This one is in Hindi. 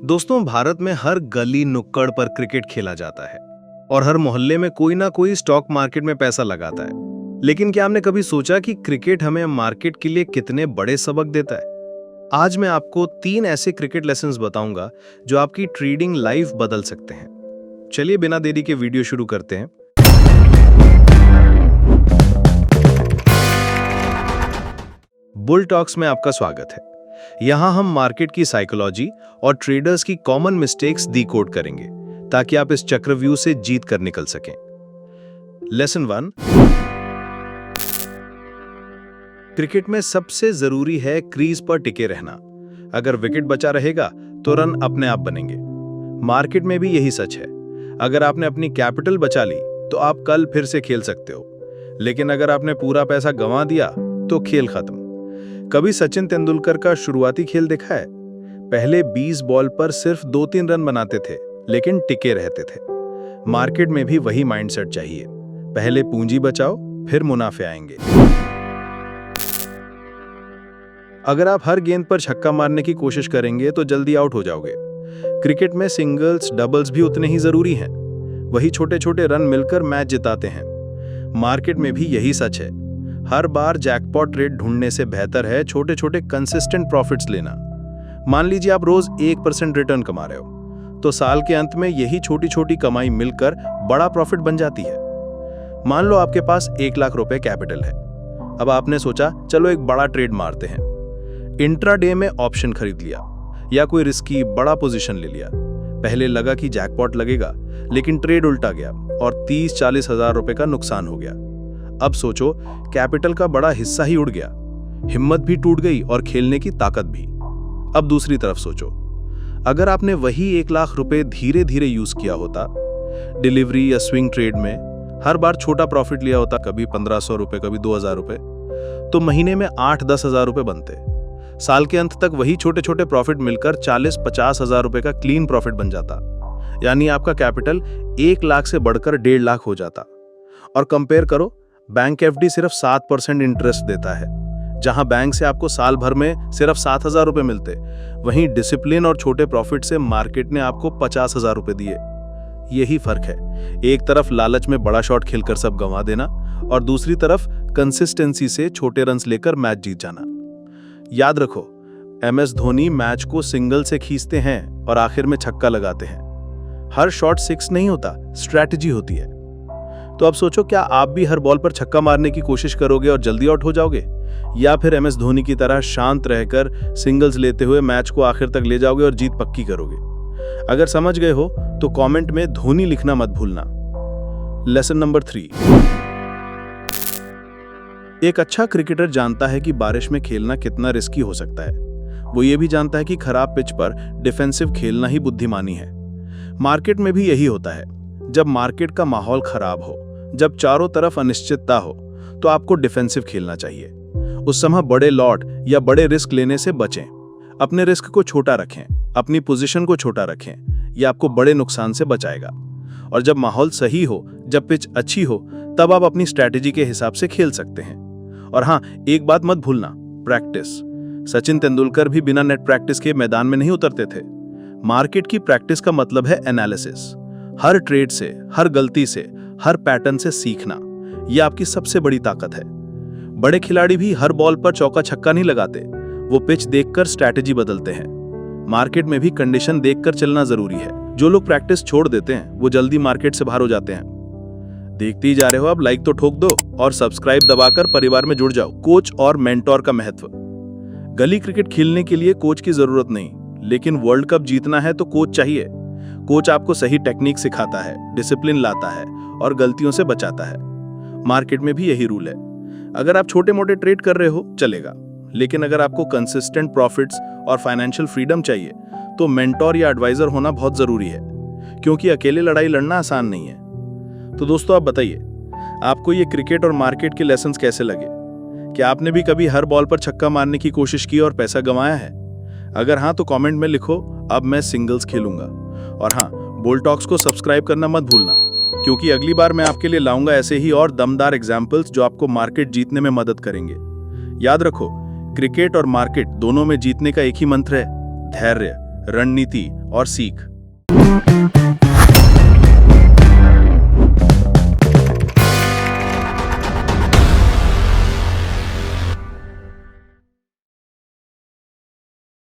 दोस्तों, भारत में हर गली नुक्कड़ पर क्रिकेट खेला जाता है और हर मोहल्ले में कोई ना कोई स्टॉक मार्केट में पैसा लगाता है। लेकिन क्या आपने कभी सोचा कि क्रिकेट हमें मार्केट के लिए कितने बड़े सबक देता है? आज मैं आपको 3 ऐसे क्रिकेट लेसन्स बताऊंगा जो आपकी ट्रेडिंग लाइफ बदल सकते हैं। चलिए बिना देरी के वीडियो शुरू करते हैं। बुल टॉक्स में आपका स्वागत है। यहां हम मार्केट की साइकोलॉजी और ट्रेडर्स की कॉमन मिस्टेक्स डिकोड करेंगे ताकि आप इस चक्रव्यूह से जीत कर निकल सकें। लेसन 1, क्रिकेट में सबसे जरूरी है क्रीज पर टिके रहना। अगर विकेट बचा रहेगा तो रन अपने आप बनेंगे। मार्केट में भी यही सच है। अगर आपने अपनी कैपिटल बचा ली तो आप कल फिर से खेल सकते हो, लेकिन अगर आपने पूरा पैसा गंवा दिया तो खेल खत्म। कभी सचिन तेंदुलकर का शुरुआती खेल देखा है? पहले 20 बॉल पर सिर्फ 2-3 रन बनाते थे, लेकिन टिके रहते थे। मार्केट में भी वही माइंडसेट चाहिए। पहले पूंजी बचाओ, फिर मुनाफे आएंगे। अगर आप हर गेंद पर छक्का मारने की कोशिश करेंगे तो जल्दी आउट हो जाओगे। क्रिकेट में सिंगल्स, डबल्स भी उतने ही जरूरी हैं। वही छोटे छोटे रन मिलकर मैच जिताते हैं। मार्केट में भी यही सच है। हर बार जैकपॉट रेट ढूंढने से बेहतर है छोटे छोटे कंसिस्टेंट प्रॉफिट्स लेना। मान लीजिए आप रोज 1% रिटर्न कमा रहे हो, तो साल के अंत में यही छोटी छोटी कमाई मिलकर बड़ा प्रॉफिट बन जाती है। मान लो आपके पास 1 लाख रुपए कैपिटल है। अब आपने सोचा चलो एक बड़ा ट्रेड मारते हैं। इंट्राडे में ऑप्शन खरीद लिया या कोई रिस्की बड़ा पोजीशन ले लिया। पहले लगा कि जैकपॉट लगेगा, लेकिन ट्रेड उल्टा गया और 30-40 हजार रुपए का नुकसान हो गया। अब सोचो, कैपिटल का बड़ा हिस्सा ही उड़ गया, हिम्मत भी टूट गई और खेलने की ताकत भी। अब दूसरी तरफ सोचो, अगर आपने वही 1 लाख रुपए धीरे धीरे यूज किया होता, डिलीवरी या स्विंग ट्रेड में हर बार छोटा प्रॉफिट लिया होता, कभी 1500 रुपए, कभी 2000 रुपए, तो महीने में 8-10 हजार रुपए बनते। साल के अंत तक वही छोटे छोटे प्रॉफिट मिलकर 40-50 हजार रुपए का क्लीन प्रॉफिट बन जाता। यानी आपका कैपिटल 1 लाख से बढ़कर 1.5 लाख हो जाता। और कंपेयर करो, बैंक एफडी सिर्फ 7% इंटरेस्ट देता है, जहां बैंक से आपको साल भर में सिर्फ 7,000 रुपए मिलते। वहीं डिसिप्लिन और छोटे प्रॉफिट से मार्केट ने आपको 50,000 रुपए दिए। यही फर्क है। एक तरफ लालच में बड़ा शॉट खेलकर सब गंवा देना और दूसरी तरफ कंसिस्टेंसी से छोटे रन्स लेकर मैच जीत जाना। याद रखो, MS धोनी मैच को सिंगल से खींचते हैं और आखिर में छक्का लगाते हैं। हर शॉट 6 नहीं होता, स्ट्रैटेजी होती है। तो अब सोचो, क्या आप भी हर बॉल पर छक्का मारने की कोशिश करोगे और जल्दी आउट हो जाओगे, या फिर MS धोनी की तरह शांत रहकर सिंगल्स लेते हुए मैच को आखिर तक ले जाओगे और जीत पक्की करोगे? अगर समझ गए हो तो कमेंट में धोनी लिखना मत भूलना। लेसन नंबर 3, एक अच्छा क्रिकेटर जानता है कि बारिश में खेलना कितना रिस्की हो सकता है। वो ये भी जानता है कि खराब पिच पर डिफेंसिव खेलना ही बुद्धिमानी है। मार्केट में भी यही होता है। जब मार्केट का माहौल खराब हो, जब चारों तरफ अनिश्चितता हो, तो आपको डिफेंसिव खेलना चाहिए। उस समय बड़े लॉट या बड़े रिस्क लेने से बचें। अपने रिस्क को छोटा रखें, अपनी पोजीशन को छोटा रखें। यह आपको बड़े नुकसान से बचाएगा। और जब माहौल सही हो, जब पिच अच्छी हो, तब आप अपनी स्ट्रैटेजी के हिसाब से खेल सकते हैं। और हाँ, एक बात मत भूलना, प्रैक्टिस। सचिन तेंदुलकर भी बिना नेट प्रैक्टिस के मैदान में नहीं उतरते थे। मार्केट की प्रैक्टिस का मतलब है एनालिसिस। हर ट्रेड से, हर गलती से, हर पैटर्न से सीखना, यह आपकी सबसे बड़ी ताकत है। बड़े खिलाड़ी भी हर बॉल पर चौका छक्का नहीं लगाते। वो पिच देखकर स्ट्रैटेजी बदलते हैं। मार्केट में भी कंडीशन देखकर चलना जरूरी है। जो लोग प्रैक्टिस छोड़ देते हैं वो जल्दी मार्केट से बाहर हो जाते हैं। देखते ही जा रहे हो, अब लाइक तो ठोक दो और सब्सक्राइब दबाकर परिवार में जुड़ जाओ। कोच और मेंटोर का महत्व। गली क्रिकेट खेलने के लिए कोच की जरूरत नहीं, लेकिन वर्ल्ड कप जीतना है तो कोच चाहिए। कोच आपको सही टेक्निक सिखाता है, डिसिप्लिन लाता है और गलतियों से बचाता है। मार्केट में भी यही रूल है। अगर आप छोटे मोटे ट्रेड कर रहे हो चलेगा, लेकिन अगर आपको कंसिस्टेंट प्रॉफिट्स और फाइनेंशियल फ्रीडम चाहिए तो मेंटोर या एडवाइजर होना बहुत जरूरी है, क्योंकि अकेले लड़ाई लड़ना आसान नहीं है। तो दोस्तों, आप बताइए, आपको ये क्रिकेट और मार्केट के लेसन्स कैसे लगे? क्या आपने भी कभी हर बॉल पर छक्का मारने की कोशिश की और पैसा गंवाया है? अगर हाँ तो कमेंट में लिखो, अब मैं सिंगल्स खेलूंगा। और हाँ, बुल टॉक्स को सब्सक्राइब करना मत भूलना, क्योंकि अगली बार मैं आपके लिए लाऊंगा ऐसे ही और दमदार एग्जाम्पल्स जो आपको मार्केट जीतने में मदद करेंगे। याद रखो, क्रिकेट और मार्केट दोनों में जीतने का एक ही मंत्र है, धैर्य, रणनीति और सीख।